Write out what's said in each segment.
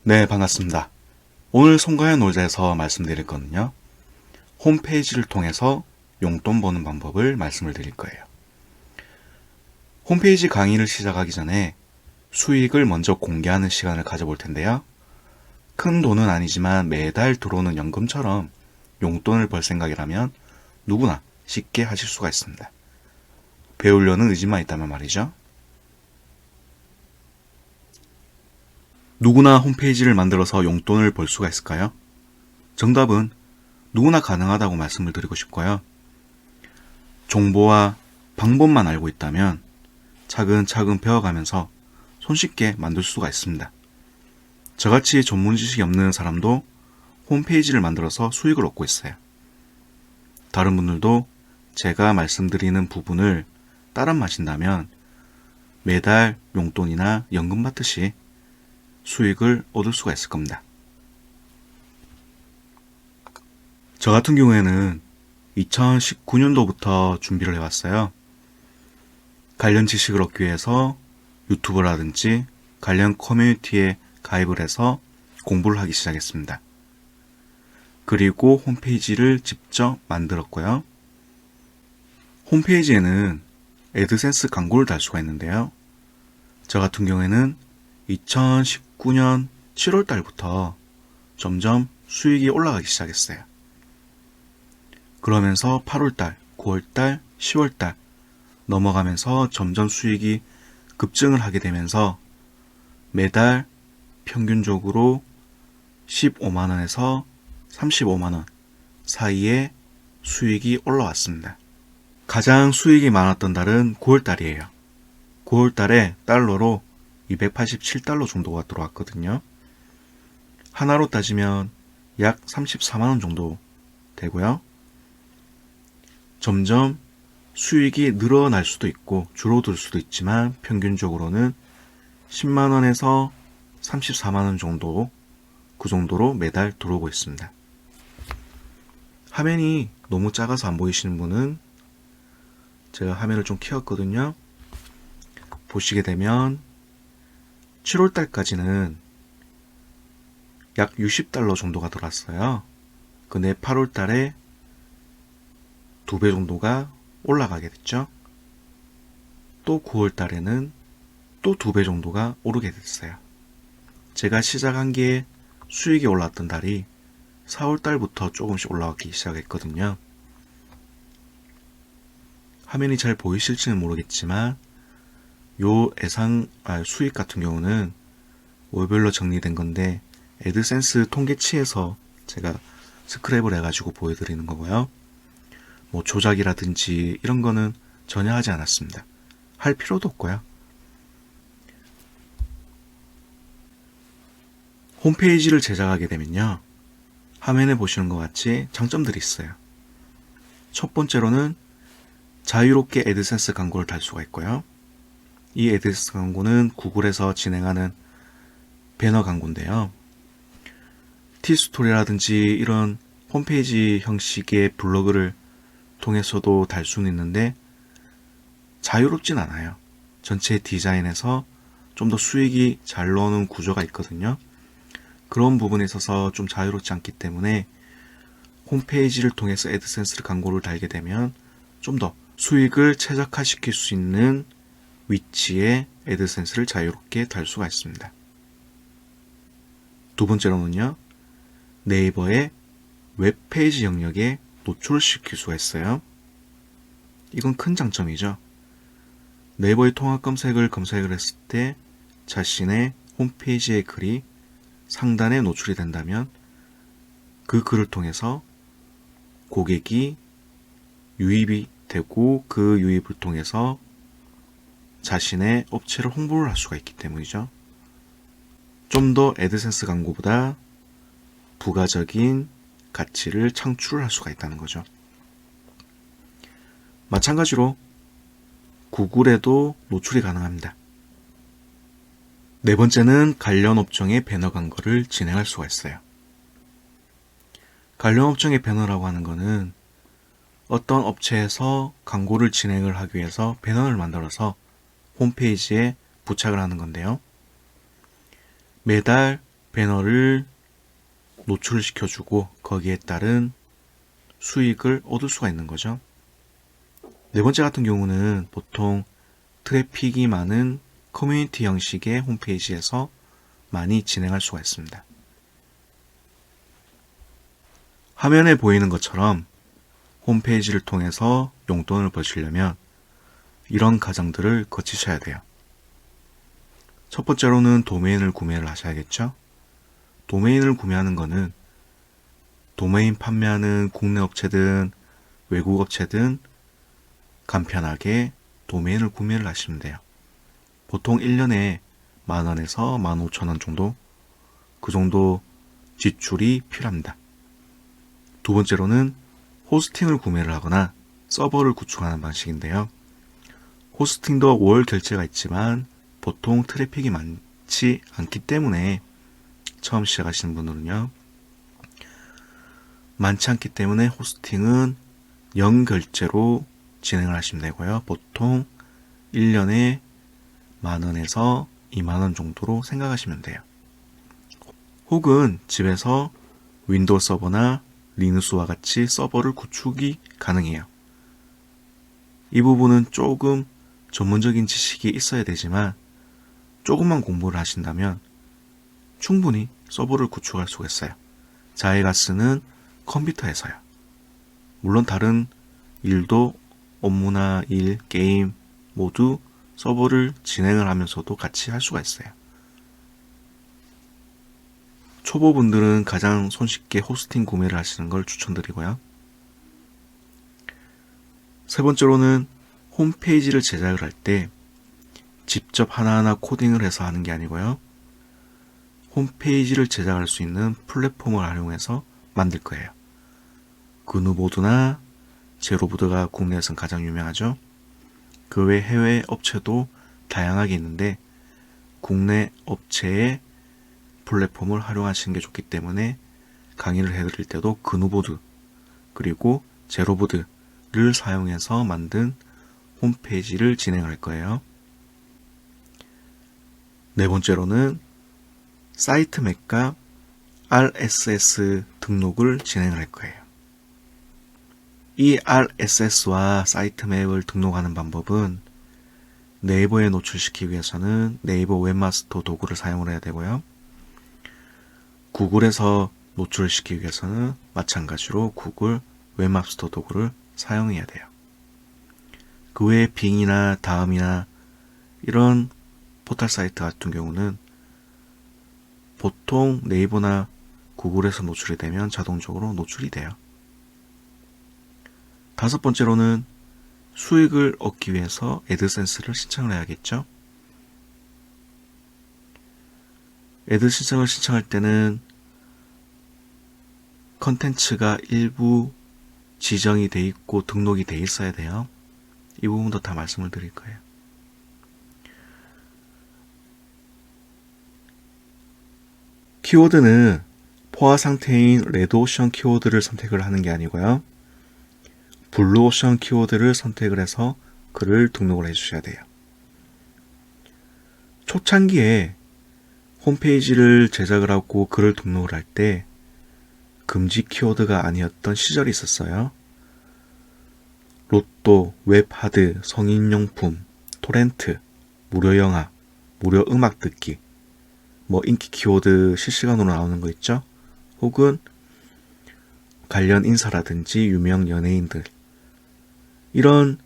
네, 반갑습니다. 오늘 송가연 놀자에서 말씀드릴 거는요. 홈페이지를 통해서 용돈 버는 방법을 말씀을 드릴 거예요. 홈페이지 강의를 시작하기 전에 수익을 먼저 공개하는 시간을 가져볼 텐데요. 큰 돈은 아니지만 매달 들어오는 연금처럼 용돈을 벌 생각이라면 누구나 쉽게 하실 수가 있습니다. 배우려는 의지만 있다면 말이죠. 누구나 홈페이지를 만들어서 용돈을 벌 수가 있을까요? 정답은 누구나 가능하다고 말씀을 드리고 싶고요. 정보와 방법만 알고 있다면 차근차근 배워가면서 손쉽게 만들 수가 있습니다. 저같이 전문 지식이 없는 사람도 홈페이지를 만들어서 수익을 얻고 있어요. 다른 분들도 제가 말씀드리는 부분을 따라 마신다면 매달 용돈이나 연금 받듯이 수익을 얻을 수가 있을 겁니다. 저 같은 경우에는 2019년도부터 준비를 해왔어요. 관련 지식을 얻기 위해서 유튜브라든지 관련 커뮤니티에 가입을 해서 공부를 하기 시작했습니다. 그리고 홈페이지를 직접 만들었고요. 홈페이지에는 애드센스 광고를 달 수가 있는데요. 저 같은 경우에는 2019년 7월 달부터 점점 수익이 올라가기 시작했어요. 그러면서 8월 달, 9월 달, 10월 달 넘어가면서 점점 수익이 급증을 하게 되면서 매달 평균적으로 15만원에서 35만원 사이에 수익이 올라왔습니다. 가장 수익이 많았던 달은 9월 달이에요. 9월 달에 달러로 287달러 정도가 들어왔거든요. 하나로 따지면 약 34만원 정도 되고요. 점점 수익이 늘어날 수도 있고 줄어들 수도 있지만 평균적으로는 10만원에서 34만원 정도, 그 정도로 매달 들어오고 있습니다. 화면이 너무 작아서 안 보이시는 분은 제가 화면을 좀 키웠거든요. 보시게 되면 7월 달까지는 약 60달러 정도가 들어왔어요. 근데 8월 달에 2배 정도가 올라가게 됐죠. 또 9월 달에는 또 2배 정도가 오르게 됐어요. 제가 시작한 게 수익이 올랐던 달이 4월 달부터 조금씩 올라가기 시작했거든요. 화면이 잘 보이실지는 모르겠지만 요 수익 같은 경우는 월별로 정리된 건데 애드센스 통계치에서 제가 스크랩을 해가지고 보여드리는 거고요. 뭐 조작이라든지 이런 거는 전혀 하지 않았습니다. 할 필요도 없고요. 홈페이지를 제작하게 되면요. 화면에 보시는 것 같이 장점들이 있어요. 첫 번째로는 자유롭게 애드센스 광고를 달 수가 있고요. 이 애드센스 광고는 구글에서 진행하는 배너 광고인데요. 티스토리라든지 이런 홈페이지 형식의 블로그를 통해서도 달 수는 있는데 자유롭진 않아요. 전체 디자인에서 좀 더 수익이 잘 나오는 구조가 있거든요. 그런 부분에 있어서 좀 자유롭지 않기 때문에 홈페이지를 통해서 애드센스 광고를 달게 되면 좀 더 수익을 최적화시킬 수 있는 위치에 애드센스를 자유롭게 달 수가 있습니다. 두 번째로는요. 네이버의 웹페이지 영역에 노출시킬 수가 있어요. 이건 큰 장점이죠. 네이버의 통합 검색을 검색을 했을 때 자신의 홈페이지의 글이 상단에 노출이 된다면 그 글을 통해서 고객이 유입이 되고 그 유입을 통해서 자신의 업체를 홍보를 할 수가 있기 때문이죠. 좀 더 애드센스 광고보다 부가적인 가치를 창출을 할 수가 있다는 거죠. 마찬가지로 구글에도 노출이 가능합니다. 네 번째는 관련 업종의 배너 광고를 진행할 수가 있어요. 관련 업종의 배너라고 하는 거는 어떤 업체에서 광고를 진행을 하기 위해서 배너를 만들어서 홈페이지에 부착을 하는 건데요. 매달 배너를 노출시켜주고 거기에 따른 수익을 얻을 수가 있는 거죠. 네 번째 같은 경우는 보통 트래픽이 많은 커뮤니티 형식의 홈페이지에서 많이 진행할 수가 있습니다. 화면에 보이는 것처럼 홈페이지를 통해서 용돈을 버시려면 이런 과정들을 거치셔야 돼요. 첫 번째로는 도메인을 구매를 하셔야겠죠. 도메인을 구매하는 거는 도메인 판매하는 국내 업체든 외국 업체든 간편하게 도메인을 구매를 하시면 돼요. 보통 1년에 10,000원에서 15,000원 정도, 그 정도 지출이 필요합니다. 두 번째로는 호스팅을 구매를 하거나 서버를 구축하는 방식인데요. 호스팅도 월 결제가 있지만 보통 트래픽이 많지 않기 때문에 처음 시작하시는 분들은요, 많지 않기 때문에 호스팅은 0 결제로 진행을 하시면 되고요. 보통 1년에 10,000원에서 20,000원 정도로 생각하시면 돼요. 혹은 집에서 윈도우 서버나 리눅스와 같이 서버를 구축이 가능해요. 이 부분은 조금 전문적인 지식이 있어야 되지만 조금만 공부를 하신다면 충분히 서버를 구축할 수가 있어요. 자기가 쓰는 컴퓨터에서요. 물론 다른 일도 업무나 일, 게임 모두 서버를 진행을 하면서도 같이 할 수가 있어요. 초보분들은 가장 손쉽게 호스팅 구매를 하시는 걸 추천드리고요. 세 번째로는 홈페이지를 제작을 할 때 직접 하나하나 코딩을 해서 하는 게 아니고요. 홈페이지를 제작할 수 있는 플랫폼을 활용해서 만들 거예요. 그누보드나 제로보드가 국내에선 가장 유명하죠. 그 외 해외 업체도 다양하게 있는데 국내 업체의 플랫폼을 활용하시는 게 좋기 때문에 강의를 해드릴 때도 그누보드 그리고 제로보드를 사용해서 만든 홈페이지를 진행할 거예요. 네 번째로는 사이트맵과 RSS 등록을 진행을 할 거예요. 이 RSS와 사이트맵을 등록하는 방법은 네이버에 노출시키기 위해서는 네이버 웹마스터 도구를 사용을 해야 되고요. 구글에서 노출을 시키기 위해서는 마찬가지로 구글 웹마스터 도구를 사용해야 돼요. 그 외에 빙이나 다음이나 이런 포털 사이트 같은 경우는 보통 네이버나 구글에서 노출이 되면 자동적으로 노출이 돼요. 다섯 번째로는 수익을 얻기 위해서 애드센스를 신청을 해야겠죠. 애드 신청을 신청할 때는 컨텐츠가 일부 지정이 돼 있고 등록이 돼 있어야 돼요. 이 부분도 다 말씀을 드릴 거예요. 키워드는 포화 상태인 레드오션 키워드를 선택을 하는 게 아니고요. 블루오션 키워드를 선택을 해서 글을 등록을 해주셔야 돼요. 초창기에 홈페이지를 제작을 하고 글을 등록을 할 때 금지 키워드가 아니었던 시절이 있었어요. 로또, 웹하드, 성인용품, 토렌트, 무료 영화, 무료 음악 듣기, 인기 키워드 실시간으로 나오는 거 있죠? 혹은 관련 인사라든지 유명 연예인들, 이런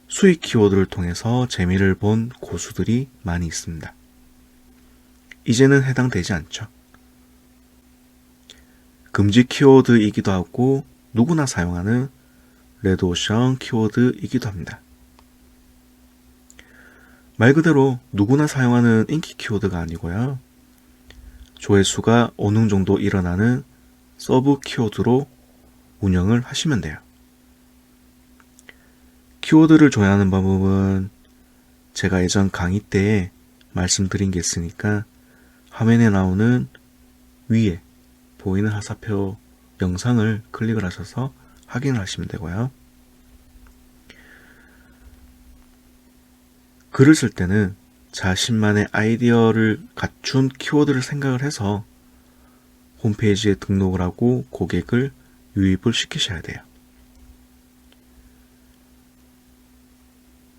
수익 키워드를 통해서 재미를 본 고수들이 많이 있습니다. 이제는 해당되지 않죠. 금지 키워드이기도 하고 누구나 사용하는 레드오션 키워드이기도 합니다. 말 그대로 누구나 사용하는 인기 키워드가 아니고요. 조회수가 어느 정도 일어나는 서브 키워드로 운영을 하시면 돼요. 키워드를 조회하는 방법은 제가 예전 강의 때 말씀드린 게 있으니까 화면에 나오는 위에 보이는 하사표 영상을 클릭을 하셔서 확인을 하시면 되고요. 글을 쓸 때는 자신만의 아이디어를 갖춘 키워드를 생각을 해서 홈페이지에 등록을 하고 고객을 유입을 시키셔야 돼요.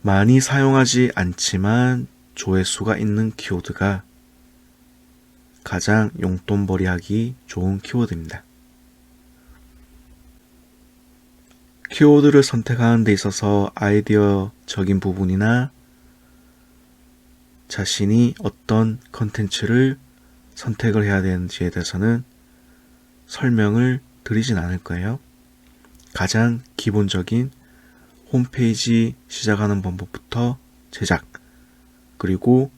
많이 사용하지 않지만 조회수가 있는 키워드가 가장 용돈벌이 하기 좋은 키워드입니다. 키워드를 선택하는 데 있어서 아이디어적인 부분이나 자신이 어떤 컨텐츠를 선택을 해야 되는지에 대해서는 설명을 드리진 않을 거예요. 가장 기본적인 홈페이지 시작하는 방법부터 제작, 그리고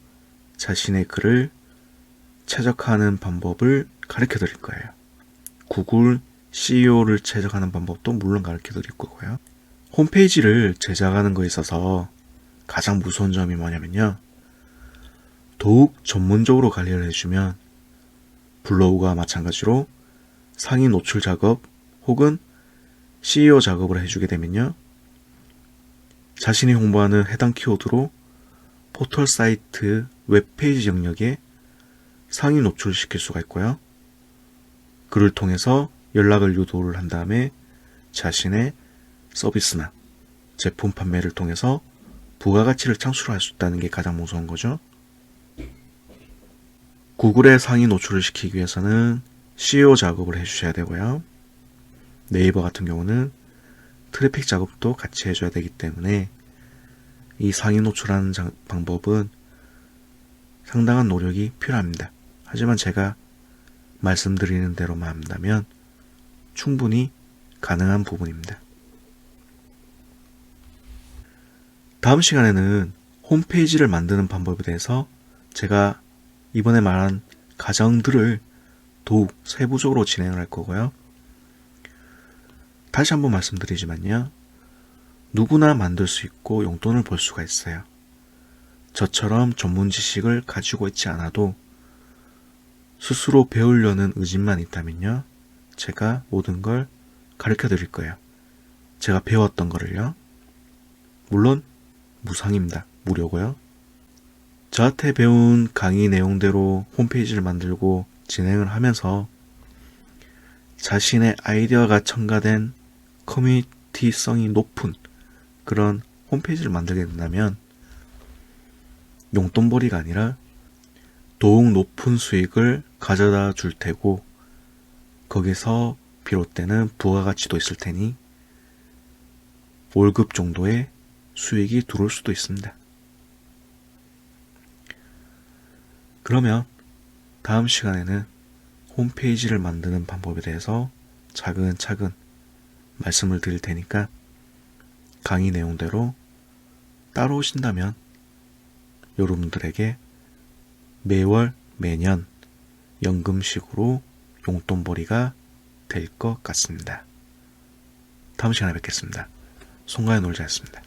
자신의 글을 최적화하는 방법을 가르쳐 드릴 거예요. 구글 SEO를 최적화하는 방법도 물론 가르쳐 드릴 거고요. 홈페이지를 제작하는 거에 있어서 가장 무서운 점이 뭐냐면요. 더욱 전문적으로 관리를 해주면 블로그와 마찬가지로 상위 노출 작업 혹은 SEO 작업을 해주게 되면요. 자신이 홍보하는 해당 키워드로 포털 사이트 웹페이지 영역에 상위 노출시킬 수가 있고요. 그를 통해서 연락을 유도를 한 다음에 자신의 서비스나 제품 판매를 통해서 부가가치를 창출할 수 있다는 게 가장 무서운 거죠. 구글에 상위 노출을 시키기 위해서는 SEO 작업을 해주셔야 되고요. 네이버 같은 경우는 트래픽 작업도 같이 해줘야 되기 때문에 이 상위 노출하는 방법은 상당한 노력이 필요합니다. 하지만 제가 말씀드리는 대로만 한다면 충분히 가능한 부분입니다. 다음 시간에는 홈페이지를 만드는 방법에 대해서 제가 이번에 말한 과정들을 더욱 세부적으로 진행을 할 거고요. 다시 한번 말씀드리지만요. 누구나 만들 수 있고 용돈을 벌 수가 있어요. 저처럼 전문 지식을 가지고 있지 않아도 스스로 배우려는 의지만 있다면요. 제가 모든 걸 가르쳐 드릴 거예요. 제가 배웠던 거를요. 물론 무상입니다. 무료고요. 저한테 배운 강의 내용대로 홈페이지를 만들고 진행을 하면서 자신의 아이디어가 첨가된 커뮤니티성이 높은 그런 홈페이지를 만들게 된다면 용돈벌이가 아니라 더욱 높은 수익을 가져다 줄 테고 거기서 비롯되는 부가가치도 있을 테니 월급 정도의 수익이 들어올 수도 있습니다. 그러면 다음 시간에는 홈페이지를 만드는 방법에 대해서 차근차근 말씀을 드릴 테니까 강의 내용대로 따라오신다면 여러분들에게 매월 매년 연금식으로 용돈벌이가 될 것 같습니다. 다음 시간에 뵙겠습니다. 송가연 놀자였습니다.